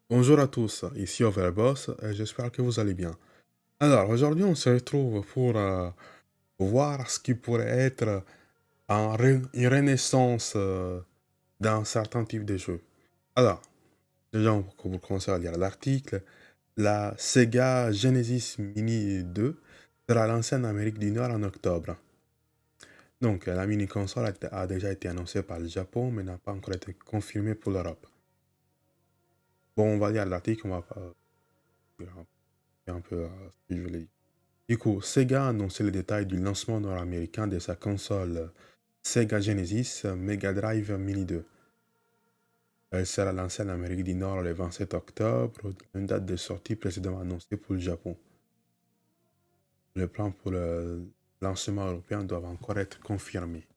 Bonjour à tous, ici Overboss et j'espère que vous allez bien. Alors aujourd'hui on se retrouve pour voir ce qui pourrait être une renaissance d'un certain type de jeu. Alors, déjà pour commencer à lire l'article, la Sega Genesis Mini 2 sera lancée en Amérique du Nord en octobre. Donc la mini console a déjà été annoncée par le Japon mais n'a pas encore été confirmée pour l'Europe. Bon, on va lire l'article, on va un peu ce que je voulais dire. Du coup, Sega a annoncé les détails du lancement nord-américain de sa console Sega Genesis Mega Drive Mini 2. Elle sera lancée en Amérique du Nord le 27 octobre, une date de sortie précédemment annoncée pour le Japon. Les plans pour le lancement européen doivent encore être confirmés.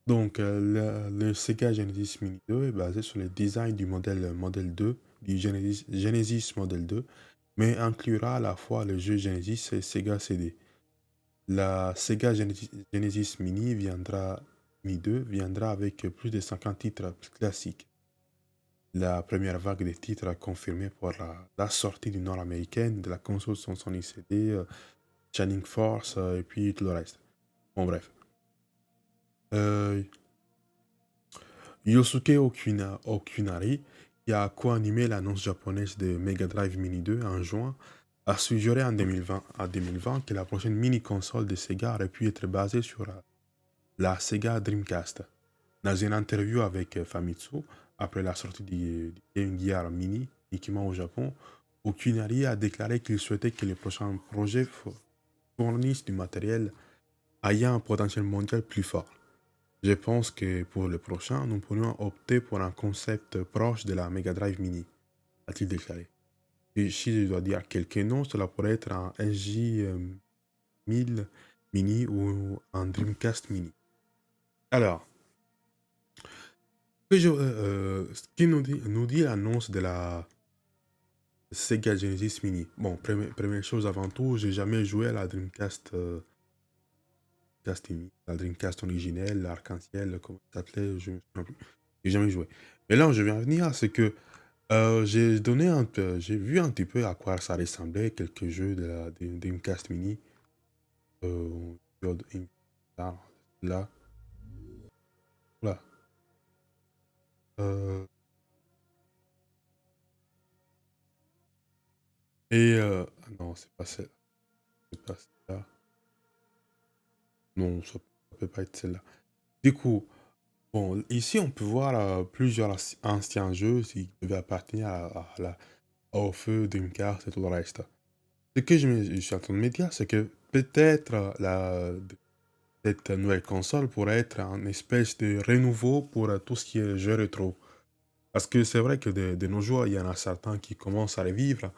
Donc, le Sega Genesis Mini 2 est basé sur le design du modèle 2, du Genesis Model 2, mais inclura à la fois le jeu Genesis et Sega CD. La Sega Genesis Mini 2 viendra avec plus de 50 titres classiques. La première vague de titres a confirmé pour la sortie du nord-américaine de la console sont Sony CD, Shining Force et puis tout le reste. Bon bref. Euh, Yosuke Okunari, qui a co-animé l'annonce japonaise de Mega Drive Mini 2 en juin, a suggéré en 2020 que la prochaine mini-console de Sega aurait pu être basée sur la Sega Dreamcast. Dans une interview avec Famitsu, après la sortie du Game Gear Mini, uniquement au Japon, Okunari a déclaré qu'il souhaitait que les prochains projets fournissent du matériel ayant un potentiel mondial plus fort. Je pense que pour le prochain, nous pourrions opter pour un concept proche de la Mega Drive Mini, a-t-il déclaré. Et si je dois dire quelques noms, cela pourrait être un SJ 1000 Mini ou un Dreamcast Mini. Alors, ce qui nous dit l'annonce de la Sega Genesis Mini. Bon, première chose avant tout, j'ai jamais joué à la Dreamcast, la Dreamcast originelle, l'arc-en-ciel, comment ça s'appelait, je me souviens plus. J'ai jamais joué. Mais là où je viens en venir, c'est que j'ai vu un petit peu à quoi ça ressemblait, quelques jeux de la Dreamcast Mini. Euh, là, là, là. Euh, non, c'est pas celle, c'est pas celle-là. Non, ça peut pas être celle-là. Du coup, bon, ici on peut voir plusieurs anciens jeux qui devaient appartenir au feu Dreamcast et tout le reste. Ce que je suis en train de me dire, c'est que peut-être cette nouvelle console pourrait être un espèce de renouveau pour tout ce qui est jeu rétro. Parce que c'est vrai que de nos jours, il y en a certains qui commencent à revivre,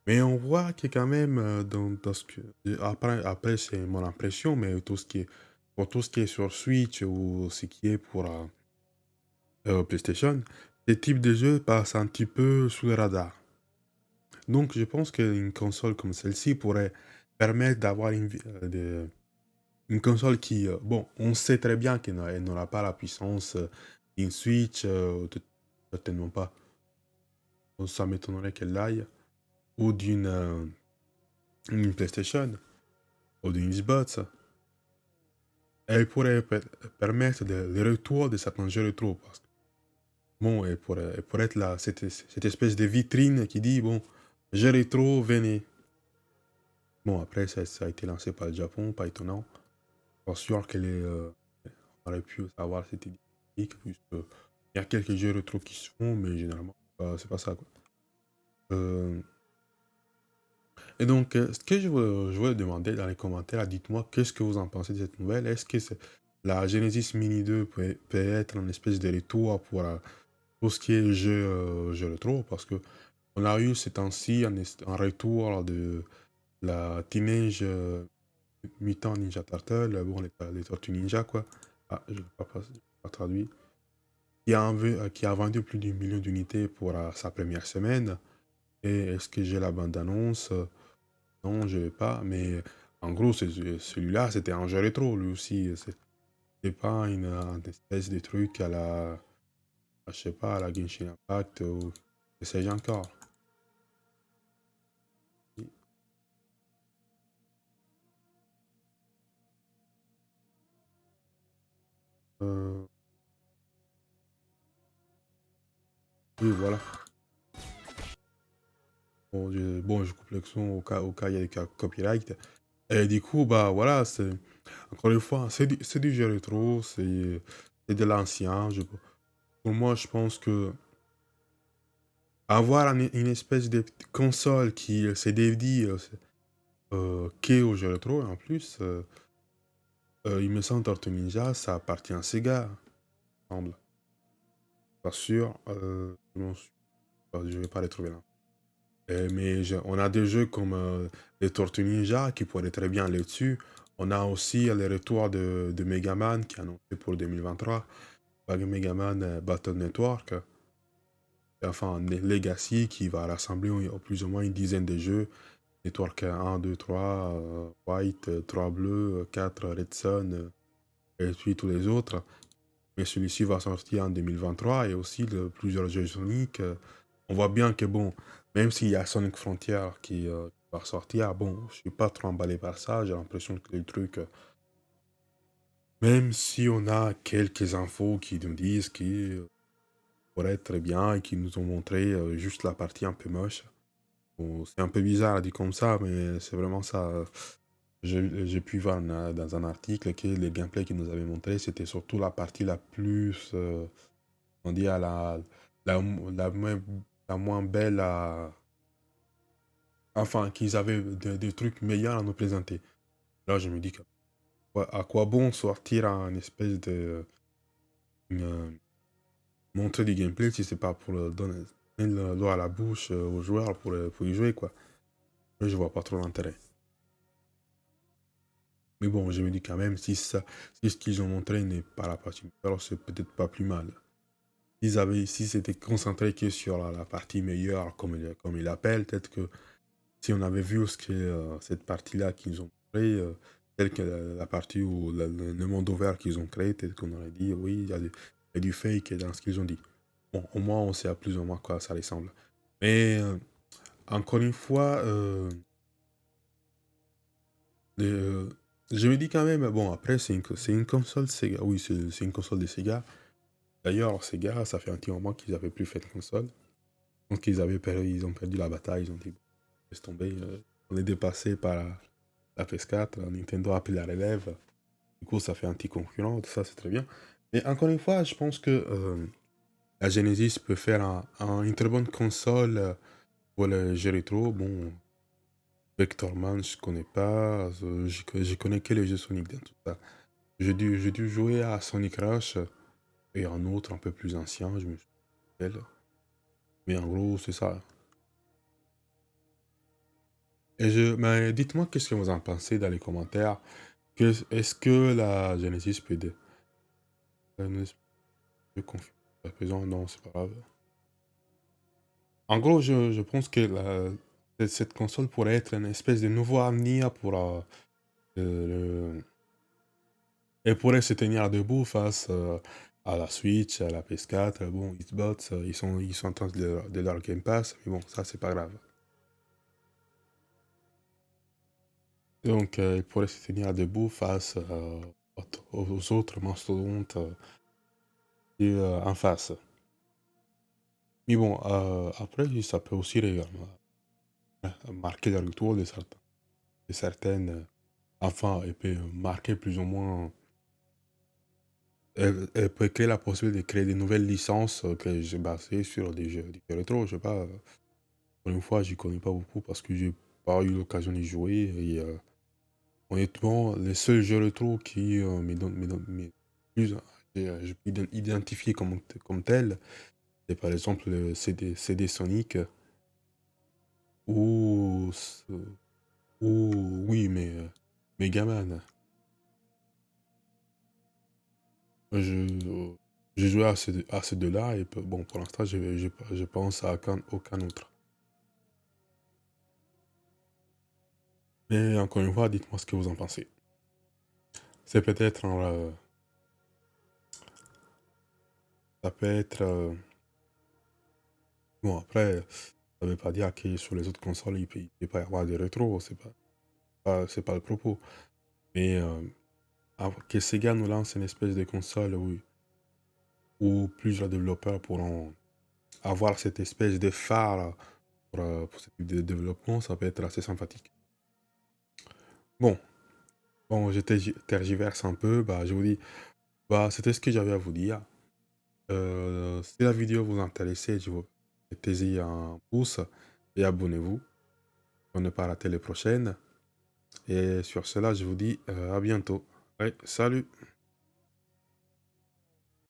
mais on voit que quand même, dans ce que... Après c'est mon impression, mais pour tout ce qui est sur Switch ou ce qui est pour PlayStation, ces types de jeux passent un petit peu sous le radar. Donc je pense qu'une console comme celle-ci pourrait permettre d'avoir une console qui, bon, on sait très bien qu'elle n'aura pas la puissance d'une Switch, certainement pas. Ça m'étonnerait qu'elle l'aille, ou une PlayStation, ou d'une Xbox. Elle pourrait permettre le retour de certains jeux rétro. Parce que, bon, elle pourrait être là, cette espèce de vitrine qui dit, bon, jeux rétro, venez. Bon, après, ça a été lancé par le Japon, pas étonnant. Pas sûr on aurait pu avoir cette idée, puisque il y a quelques jeux rétro qui se font, mais généralement, c'est pas ça, quoi. Euh, et donc, ce que je voulais demander dans les commentaires, dites-moi qu'est-ce que vous en pensez de cette nouvelle. Est-ce que la Genesis Mini 2 peut être une espèce de retour pour tout ce qui est jeu rétro? Parce que on a eu ces temps-ci un retour de la Teenage Mutant Ninja Turtle, bon, les Tortues Ninja, quoi. Ah, je ne l'ai pas traduit. Qui a vendu plus d'un million d'unités pour sa première semaine. Et est-ce que j'ai la bande-annonce? Non, je l'ai pas. Mais en gros, celui-là, c'était un jeu rétro, lui aussi. C'est pas une espèce de truc je sais pas, à la Genshin Impact. Que sais-je encore? Euh, oui, voilà. Bon, je coupe le son au cas il y a des copyright. Et du coup, bah voilà, c'est encore une fois, c'est du jeu rétro, c'est de l'ancien. Pour moi, je pense que avoir une espèce de console qui s'est dédiée qu'est au jeu rétro, en plus, il me semble Tortue Ninja, ça appartient à Sega, il me semble. Pas sûr, je vais pas les trouver là. Mais on a des jeux comme les Tortues Ninja qui pourraient très bien aller dessus. On a aussi le retour de Megaman qui est annoncé pour 2023. Megaman Battle Network, enfin Legacy qui va rassembler plus ou moins une dizaine de jeux. Network un 2 3 White, 3 Bleu, 4 Red Sun, et puis tous les autres. Mais celui-ci va sortir en 2023 et aussi plusieurs jeux Sonic. On voit bien que bon, même s'il y a Sonic Frontier qui va sortir, bon, je suis pas trop emballé par ça. J'ai l'impression que le truc, même si on a quelques infos qui nous disent qu'il pourrait être très bien et qui nous ont montré juste la partie un peu moche. Bon, c'est un peu bizarre dit comme ça, mais c'est vraiment ça. J'ai pu voir dans un article que les gameplays qu'ils nous avaient montré, c'était surtout la partie la plus, on dit, la, la, moins, la moins belle à... Enfin, qu'ils avaient des trucs meilleurs à nous présenter. Là, je me dis que, à quoi bon sortir un espèce de... une, montrer du gameplay si c'est pas pour donner l'eau à la bouche aux joueurs pour y jouer, quoi. Là, je vois pas trop l'intérêt. Mais bon, je me dis quand même, si ce qu'ils ont montré n'est pas la partie, alors c'est peut-être pas plus mal. Si c'était concentré que sur la partie meilleure, comme ils l'appellent, peut-être que si on avait vu ce que cette partie-là qu'ils ont créée, telle que la partie où le monde ouvert qu'ils ont créé, peut-être qu'on aurait dit, oui, il y a du fake dans ce qu'ils ont dit. Bon, au moins, on sait à plus ou moins quoi ça ressemble. Mais encore une fois, euh, je me dis quand même, bon, après, c'est une console Sega. Oui, c'est une console de Sega. D'ailleurs, Sega, ça fait un petit moment qu'ils n'avaient plus fait de console. Donc, ils ont perdu la bataille. Ils ont dit, bon, laisse tomber. On est dépassé par la PS4. Nintendo a pris la relève. Du coup, ça fait un petit concurrent. Tout ça, c'est très bien. Mais encore une fois, je pense que la Genesis peut faire une très bonne console pour le jeux rétro. Bon, Vectorman, je connais pas. Je connais que les jeux Sonic dans tout ça. J'ai dû jouer à Sonic Rush et un autre un peu plus ancien, je me souviens. Mais en gros, c'est ça. Mais dites-moi qu'est-ce que vous en pensez dans les commentaires. Est-ce que la Genesis peut confirmer la présent? Non, c'est pas grave. En gros, je pense que cette console pourrait être une espèce de nouveau avenir pour le, elle pourrait se tenir debout face à la Switch, à la PS4. Bon, Xbox, ils sont en train de leur Game Pass, mais bon, ça, c'est pas grave. Donc, elle pourrait se tenir debout face aux autres mastodontes en face. Mais bon, après, ça peut aussi marquer le retour de certaines. Enfin, elle peut marquer plus ou moins. Elle peut créer la possibilité de créer des nouvelles licences que j'ai basées sur des jeux rétro. Je sais pas. Pour une fois, je connais pas beaucoup parce que j'ai pas eu l'occasion d'y jouer. Et honnêtement, les seuls jeux rétro qui plus, je peux identifier comme tel, c'est par exemple le CD Sonic ou, oui, mais Megaman. Je, j'ai joué à ces deux-là et bon, pour l'instant, je pense à aucun autre. Mais encore une fois, dites-moi ce que vous en pensez. C'est peut-être ça peut être Bon, après, ça veut pas dire que sur les autres consoles, il peut pas y avoir des rétros, c'est pas le propos. Mais que Sega nous lance une espèce de console où plusieurs développeurs pourront avoir cette espèce de phare pour ce type de développement, ça peut être assez sympathique. Bon, bon, tergiverse un peu, bah, je vous dis, bah, c'était ce que j'avais à vous dire. Si la vidéo vous intéressait, je vous mettez-y un pouce et abonnez-vous pour ne pas rater les prochaines. Et sur cela, je vous dis à bientôt. Ouais, salut!